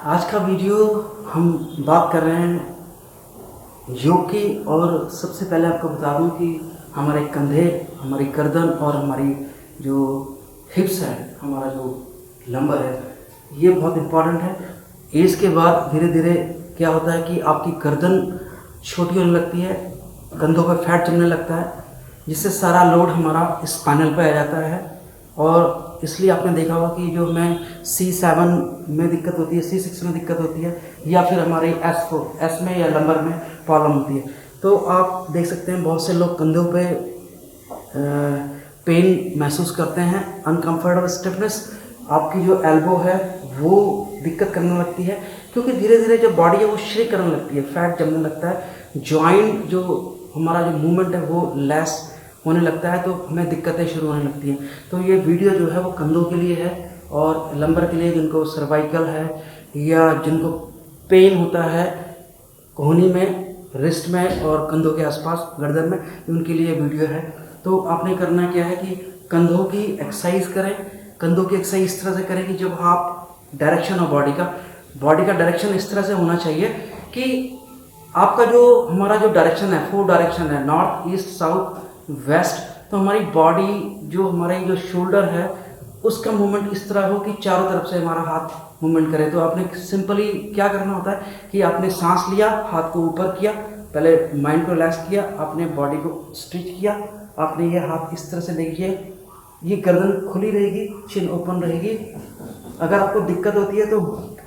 आज का वीडियो हम बात कर रहे हैं योग की। और सबसे पहले आपको बता दूं कि हमारे कंधे, हमारी गर्दन और हमारी जो हिप्स है, हमारा जो लंबर है, ये बहुत इम्पॉर्टेंट है। एज के बाद धीरे धीरे क्या होता है कि आपकी गर्दन छोटी होने लगती है, कंधों पर फैट जमने लगता है, जिससे सारा लोड हमारा स्पाइनल पे आ जाता है। और इसलिए आपने देखा होगा कि जो हमें C7 में दिक्कत होती है, C6 में दिक्कत होती है, या फिर हमारे S में या लंबर में प्रॉब्लम होती है। तो आप देख सकते हैं बहुत से लोग कंधों पे पेन महसूस करते हैं, अनकम्फर्टेबल स्टिफनेस। आपकी जो एल्बो है वो दिक्कत करने लगती है, क्योंकि धीरे धीरे जो बॉडी है वो श्रिंक करने लगती है, फैट जमने लगता है, जॉइंट जो हमारा जो मूवमेंट है वो लेस होने लगता है, तो हमें दिक्कतें शुरू होने लगती हैं। तो ये वीडियो जो है वो कंधों के लिए है और लंबर के लिए, जिनको सर्वाइकल है या जिनको पेन होता है कोहनी में, रिस्ट में और कंधों के आसपास गर्दन में, उनके लिए वीडियो है। तो आपने करना क्या है कि कंधों की एक्सरसाइज करें। कंधों की एक्सरसाइज इस तरह से करें कि जब आप डायरेक्शन ऑफ बॉडी का डायरेक्शन इस तरह से होना चाहिए कि आपका जो हमारा जो डायरेक्शन है, 4 डायरेक्शन है, नॉर्थ, ईस्ट, साउथ, वेस्ट। तो हमारी बॉडी जो हमारे जो शोल्डर है उसका मूवमेंट इस तरह हो कि चारों तरफ से हमारा हाथ मूवमेंट करे। तो आपने सिंपली क्या करना होता है कि आपने सांस लिया, हाथ को ऊपर किया, पहले माइंड को रिलैक्स किया, आपने बॉडी को स्ट्रेच किया, आपने ये हाथ इस तरह से देखिए, ये गर्दन खुली रहेगी, चिन ओपन रहेगी। अगर आपको दिक्कत होती है तो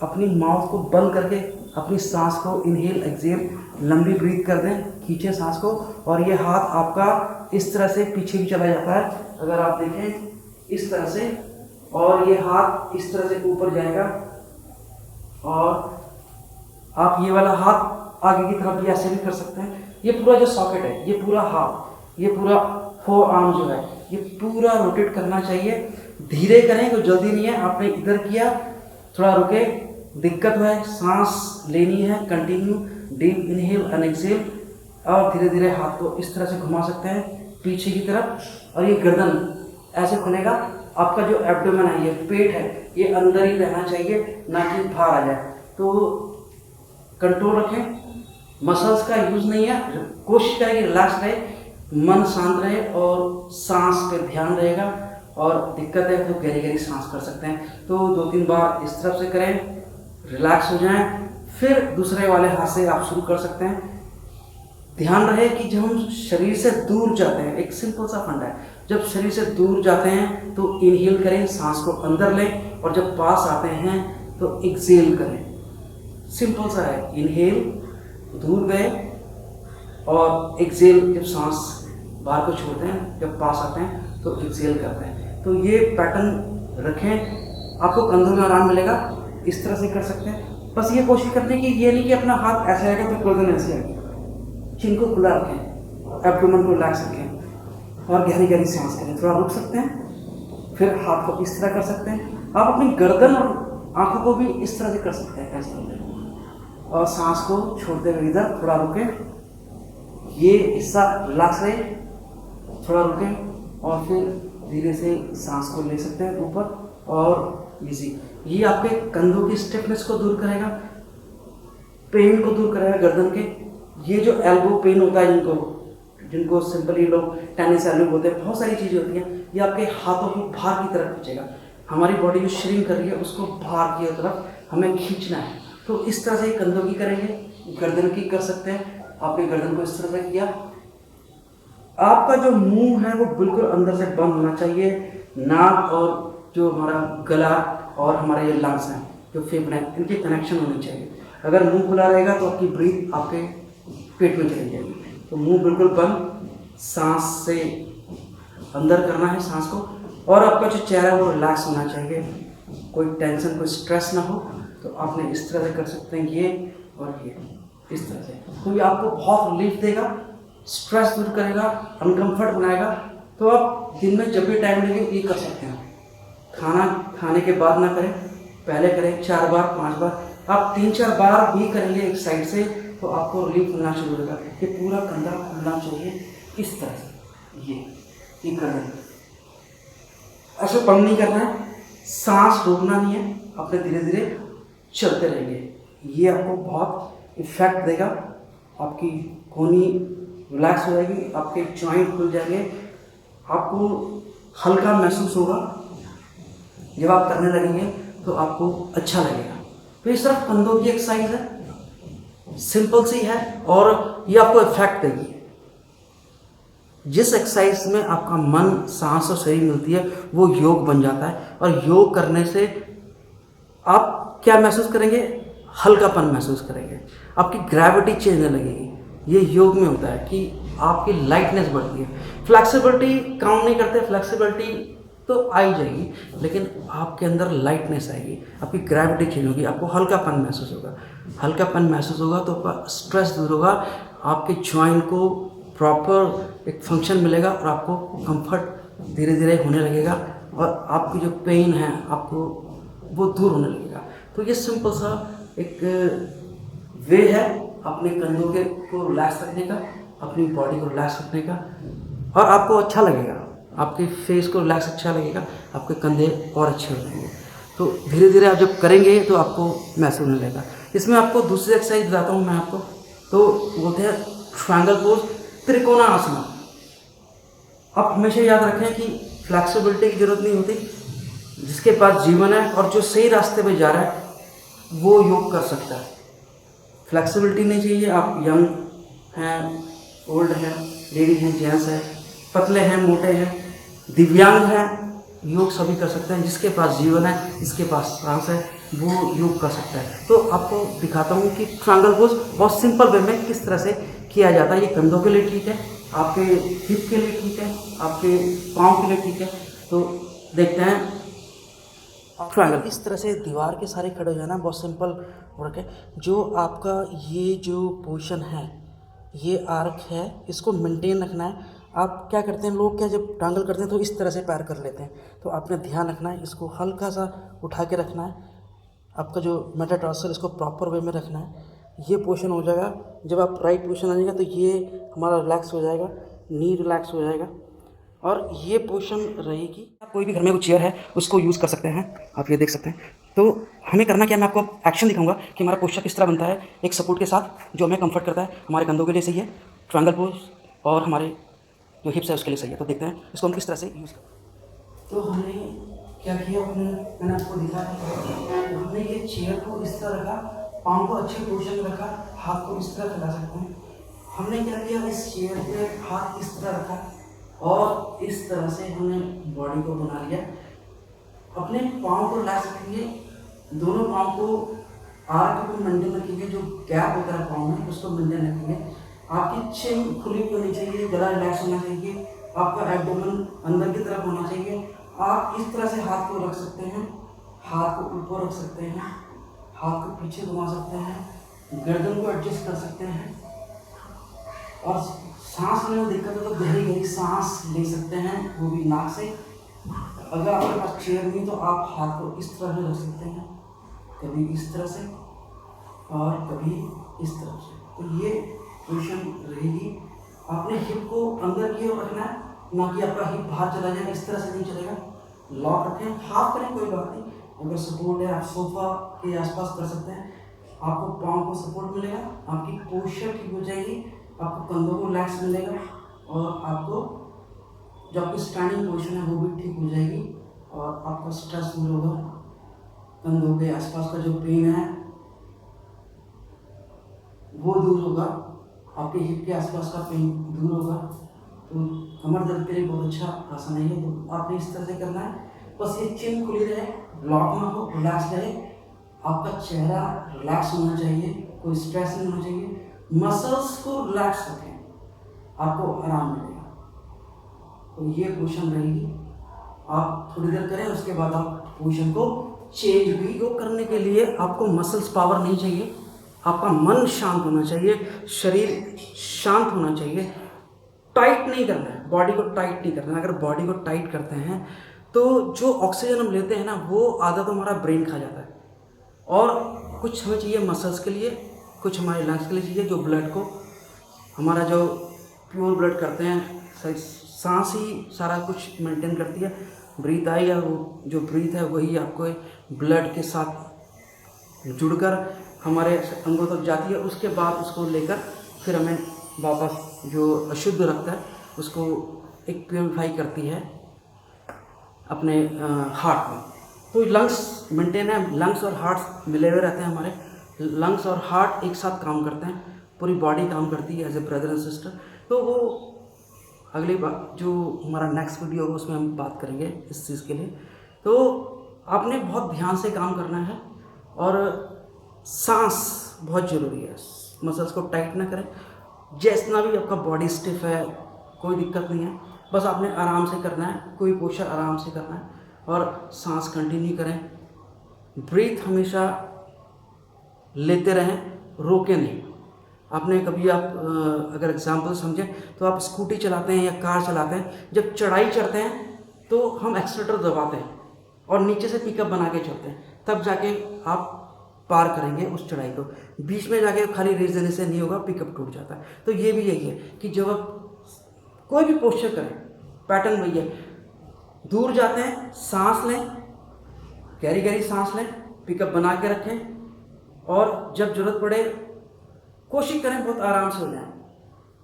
अपनी माउथ को बंद करके अपनी सांस को इनहेल एक्सहेल लंबी ब्रीथ कर दें, खींचें सांस को, और ये हाथ आपका इस तरह से पीछे भी चला जाता है। अगर आप देखें इस तरह से, और ये हाथ इस तरह से ऊपर जाएगा, और आप ये वाला हाथ आगे की तरफ भी ऐसे भी कर सकते हैं। ये पूरा जो सॉकेट है, ये पूरा हाथ, ये पूरा 4 आर्म जो है, ये पूरा रोटेट करना चाहिए। धीरे करें, कोई जल्दी नहीं है। आपने इधर किया, थोड़ा रुके, दिक्कत है, सांस लेनी है, continue deep inhale and exhale, और धीरे धीरे हाथ को इस तरह से घुमा सकते हैं पीछे की तरफ, और ये गर्दन ऐसे खुलेगा। आपका जो एब्डोमेन है, ये पेट है, ये अंदर ही रहना चाहिए, ना कि बाहर आ जाए। तो कंट्रोल रखें, मसल्स का यूज नहीं है। कोशिश करें कि रिलैक्स रहे, मन शांत रहे और सांस पे ध्यान रहेगा। और दिक्कत है तो गहरी गहरी सांस कर सकते हैं। तो 2-3 बार इस तरफ से करें, रिलैक्स हो जाएं, फिर दूसरे वाले हाथ से आप शुरू कर सकते हैं। ध्यान रहे कि जब हम शरीर से दूर जाते हैं, एक सिंपल सा फंडा है, जब शरीर से दूर जाते हैं तो इनहेल करें, सांस को अंदर लें, और जब पास आते हैं तो एक्सहेल करें। सिंपल सा है, इनहेल दूर गए, और एक्सहेल जब सांस बाहर को छोड़ते हैं, जब पास आते हैं तो एक्सहेल करते हैं। तो ये पैटर्न रखें, आपको कंधों में आराम मिलेगा। इस तरह से कर सकते हैं। बस ये कोशिश करते हैं कि ये नहीं कि अपना हाथ ऐसे आएगा तो गर्दन ऐसे आएगी। चिन को खुला रखें, एब्डोमेन को रिलैक्स रखें, और गहरी गहरी सांस करें। थोड़ा रुक सकते हैं, फिर हाथ को इस तरह कर सकते हैं। आप अपनी गर्दन और आंखों को भी इस तरह से कर सकते हैं, ऐसे, और सांस को छोड़ते हुए इधर थोड़ा रुकें, ये हिस्सा रिलैक्स रहे, थोड़ा रुकें, और फिर धीरे से सांस को ले सकते हैं ऊपर और इजी। ये आपके कंधों की स्टिफनेस को दूर करेगा, पेन को दूर करेगा गर्दन के। ये जो एल्बो पेन होता है, जिनको सिंपली लोग टेनिस एल्बो बोलते हैं, बहुत सारी चीज़ें होती हैं, ये आपके हाथों को बाहर की तरफ खींचेगा। हमारी बॉडी जो श्रिंक कर रही है उसको बाहर की तरफ हमें खींचना है। तो इस तरह से कंधों की करेंगे, गर्दन की कर सकते हैं। आपने गर्दन को इस तरह से किया, आपका जो मुंह है वो बिल्कुल अंदर से बंद होना चाहिए। नाक और जो हमारा गला और हमारे ये लंग्स हैं, जो फेफड़े हैं, इनके कनेक्शन होने चाहिए। अगर मुंह खुला रहेगा तो आपकी ब्रीथ आपके पेट में चली जाएगी। तो मुंह बिल्कुल बंद, सांस से अंदर करना है सांस को, और आपका जो चेहरा वो रिलैक्स होना चाहिए, कोई टेंशन, कोई स्ट्रेस ना हो। तो आपने इस तरह से कर सकते हैं, ये और ये इस तरह से। तो ये आपको बहुत रिलीफ देगा, स्ट्रेस दूर करेगा, अनकम्फर्ट बनाएगा। तो आप दिन में जब भी टाइम लगे ये कर सकते हैं। खाना खाने के बाद ना करें, पहले करें 4 बार 5 बार। आप 3-4 बार भी करेंगे एक साइड से तो आपको रिलीफ मिलना शुरू होगा। ये पूरा कंधा खुलना चाहिए इस तरह से, ये कर दें। ऐसे बंद नहीं करना है, सांस रोकना नहीं है, अपने धीरे धीरे चलते रहेंगे। ये आपको बहुत इफेक्ट देगा, आपकी कोहनी रिलैक्स हो जाएगी, आपके जॉइंट खुल जाएंगे, आपको हल्का महसूस होगा। जब आप करने लगेंगे तो आपको अच्छा लगेगा। तो ये सिर्फ कंधों की एक्सरसाइज है, सिंपल सी है और ये आपको इफेक्ट देगी। जिस एक्सरसाइज में आपका मन, सांस और शरीर मिलती है वो योग बन जाता है। और योग करने से आप क्या महसूस करेंगे? हल्कापन महसूस करेंगे, आपकी ग्रेविटी चेंज होने लगेगी। ये योग में होता है कि आपकी लाइटनेस बढ़ती है। फ्लेक्सिबिलिटी काउंट नहीं करते, फ्लेक्सिबिलिटी तो आ ही जाएगी, लेकिन आपके अंदर लाइटनेस आएगी, आपकी ग्रेविटी चेंज होगी, आपको हल्कापन महसूस होगा। हल्कापन महसूस होगा तो आपका स्ट्रेस दूर होगा, आपके जॉइंट को प्रॉपर एक फंक्शन मिलेगा और आपको कंफर्ट धीरे धीरे होने लगेगा और आपकी जो पेन है आपको वो दूर होने लगेगा। तो ये सिंपल सा एक वे है अपने कंधों के को रिलैक्स रखने का, अपनी बॉडी को रिलैक्स रखने का, और आपको अच्छा लगेगा, आपके फेस को रिलैक्स अच्छा लगेगा, आपके कंधे और अच्छे हो जाएंगे। तो धीरे धीरे आप जब करेंगे तो आपको महसूस होने लगेगा। इसमें आपको दूसरी एक्सरसाइज बताता हूँ मैं आपको, तो बोलते हैं ट्रायंगल पोज, त्रिकोणासन। आप हमेशा याद रखें कि फ्लेक्सिबिलिटी की ज़रूरत नहीं होती, जिसके पास जीवन है और जो सही रास्ते पे जा रहा है वो योग कर सकता है। फ्लेक्सिबिलिटी नहीं चाहिए, आप यंग हैं, ओल्ड हैं, लेडी हैं, जेंट्स हैं, पतले हैं, मोटे हैं, दिव्यांग हैं, योग सभी कर सकते हैं। जिसके पास जीवन है, जिसके पास सांस है, वो योग कर सकता है। तो आपको दिखाता हूँ कि ट्रायंगल पोज बहुत सिंपल वे में किस तरह से किया जाता है। ये कंधों के लिए ठीक है, आपके हिप के लिए ठीक है, आपके पाँव के लिए ठीक है। तो देखते हैं ट्रायंगल। इस तरह से दीवार के सारे खड़े हो जाना, बहुत सिंपल वर्क है। जो आपका ये जो पोजीशन है, ये आर्क है, इसको मेंटेन रखना है। आप क्या करते हैं, लोग क्या जब ट्रायंगल करते हैं तो इस तरह से पैर कर लेते हैं, तो आपने ध्यान रखना है, इसको हल्का सा उठा के रखना है। आपका जो मेटाटार्सल, इसको प्रॉपर वे में रखना है। ये पोजीशन हो जाएगा। जब आप राइट पोजीशन आ जाएगा तो ये हमारा रिलैक्स हो जाएगा, नी रिलैक्स हो जाएगा और ये पोजीशन रहेगी। आप कोई भी घर में कोई चेयर है उसको यूज़ कर सकते हैं, आप ये देख सकते हैं। तो हमें करना क्या, मैं आपको एक्शन दिखाऊंगा कि हमारा पोस्चर किस तरह बनता है एक सपोर्ट के साथ, जो हमें कंफर्ट करता है, हमारे कंधों के लिए सही है ट्रायंगल पोज, और हमारे जो हिप्स है उसके लिए सही है। तो देखते हैं इसको हम किस तरह से यूज़ करते हैं। तो हमने क्या किया, मैंने आपको दिखाया, हमने ये चेयर को इस तरह रखा, पाँव को अच्छे पोजीशन में रखा, हाथ को इस तरह फैला सकते हैं। हमने क्या किया, इस चेयर पे हाथ इस तरह रखा और इस तरह से हमने बॉडी को बना लिया। अपने पाँव को रिलैक्स रखेंगे, दोनों पाँव को आर्क को मेंटेन रखेंगे, जो गैप होता है पाँव में उसको मेंटेन रखेंगे। आपकी चिन खुली होनी चाहिए, गला रिलैक्स होना चाहिए, आपका एब्डोमेन अंदर की तरफ होना चाहिए। आप इस तरह से हाथ को रख सकते हैं, हाथ को ऊपर रख सकते हैं, हाथ को पीछे घुमा सकते हैं, गर्दन को एडजस्ट कर सकते हैं। और सांस लेने में दिक्कत है तो गहरी गहरी सांस ले सकते हैं, वो भी नाक से। अगर आपके पास चेयर नहीं तो आप हाथ को इस तरह से रख सकते हैं, कभी इस तरह से और कभी इस तरह से। तो ये पोजीशन रहेगी। आपने हिप को अंदर की ओर रखना है, ना कि आपका हिप बाहर चला जाए, इस तरह से नहीं चलेगा। लॉक रखें, हाफ करें कोई बात नहीं, अगर सपोर्ट है आप सोफा के आसपास कर सकते हैं, आपको पाँव को सपोर्ट मिलेगा, आपकी पोस्चर ठीक हो जाएगी, आपको कंधों को रिलैक्स मिलेगा और आपको जो आपकी स्टैंडिंग पोजीशन है वो भी ठीक हो जाएगी और आपका स्ट्रेस दूर होगा। कंधों के आसपास का जो पेन है वो दूर होगा, आपके हिप के आसपास का पेन दूर होगा। तो कमर दर्द के लिए बहुत अच्छा आसन है ये। तो आपने इस तरह से करना है, बस ये चिन खुली रहे, ब्लॉक ना हो, रिलैक्स रहे, आपका चेहरा रिलैक्स होना चाहिए, कोई स्ट्रेस नहीं होना चाहिए। मसल्स को रिलैक्स रखें, आपको आराम मिलेगा। तो ये पोजीशन रहेगी, आप थोड़ी देर करें, उसके बाद आप पोजीशन को चेंज भी। योग करने के लिए आपको मसल्स पावर नहीं चाहिए, आपका मन शांत होना चाहिए, शरीर शांत होना चाहिए। टाइट नहीं करना है, बॉडी को टाइट नहीं करना है। अगर बॉडी को टाइट करते हैं तो जो ऑक्सीजन हम लेते हैं ना, वो आधा तो हमारा ब्रेन खा जाता है और कुछ हमें चाहिए मसल्स के लिए, कुछ हमारे लंग्स के लिए चाहिए, जो ब्लड को हमारा जो प्योर ब्लड करते हैं। सांस ही सारा कुछ मेंटेन करती है, ब्रीथ आई है, वो जो ब्रीथ है वही आपको ब्लड के साथ जुड़कर हमारे अंगों तक जाती है। उसके बाद उसको लेकर फिर हमें वापस जो अशुद्ध रक्त है उसको एक प्योरीफाई करती है अपने हार्ट में। तो लंग्स मेंटेन है, लंग्स और हार्ट मिले हुए रहते हैं हमारे। लंग्स और हार्ट एक साथ काम करते हैं, पूरी बॉडी काम करती है as a brother and sister. तो वो अगली बार जो हमारा नेक्स्ट वीडियो होगा उसमें हम बात करेंगे इस चीज़ के लिए। तो आपने बहुत ध्यान से काम करना है और सांस बहुत ज़रूरी है। मसल्स को टाइट ना करें, जितना भी आपका बॉडी स्टिफ है कोई दिक्कत नहीं है, बस आपने आराम से करना है, कोई पोस्चर आराम से करना है और सांस कंटिन्यू करें। ब्रीथ हमेशा लेते रहें, रोके नहीं। आपने कभी आप अगर एग्जांपल समझें तो आप स्कूटी चलाते हैं या कार चलाते हैं, जब चढ़ाई चढ़ते हैं तो हम एक्सीलेटर दबाते हैं और नीचे से पिकअप बना के चलते हैं, तब जाके आप पार करेंगे उस चढ़ाई को। बीच में जाके खाली रेस देने से नहीं होगा, पिकअप टूट जाता है। तो ये भी यही है कि जब आप कोई भी पोस्चर करें, पैटर्न वही है, दूर जाते हैं सांस लें, गहरी गहरी सांस लें, पिकअप बना के रखें और जब जरूरत पड़े कोशिश करें बहुत आराम से हो जाए।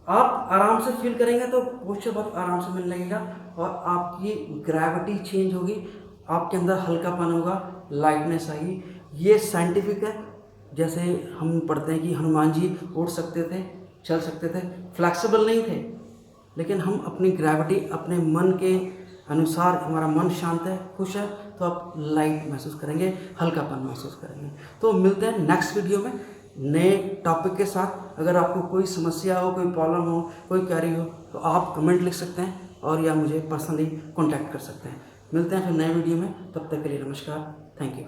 आप आराम से फील करेंगे तो पोस्चर बहुत आराम से मिलने लगेगा और आपकी ग्रेविटी चेंज होगी, आपके अंदर हल्कापन होगा, लाइटनेस आएगी। ये साइंटिफिक है। जैसे हम पढ़ते हैं कि हनुमान जी उड़ सकते थे, चल सकते थे, फ्लैक्सिबल नहीं थे, लेकिन हम अपनी ग्रेविटी अपने मन के अनुसार, हमारा मन शांत है, खुश है, तो आप लाइट महसूस करेंगे, हल्कापन महसूस करेंगे। तो मिलते हैं नेक्स्ट वीडियो में नए टॉपिक के साथ। अगर आपको कोई समस्या हो, कोई प्रॉब्लम हो, कोई क्वेरी हो तो आप कमेंट लिख सकते हैं और या मुझे पर्सनली कॉन्टैक्ट कर सकते हैं। मिलते हैं फिर नए वीडियो में, तब तक के लिए नमस्कार, थैंक यू।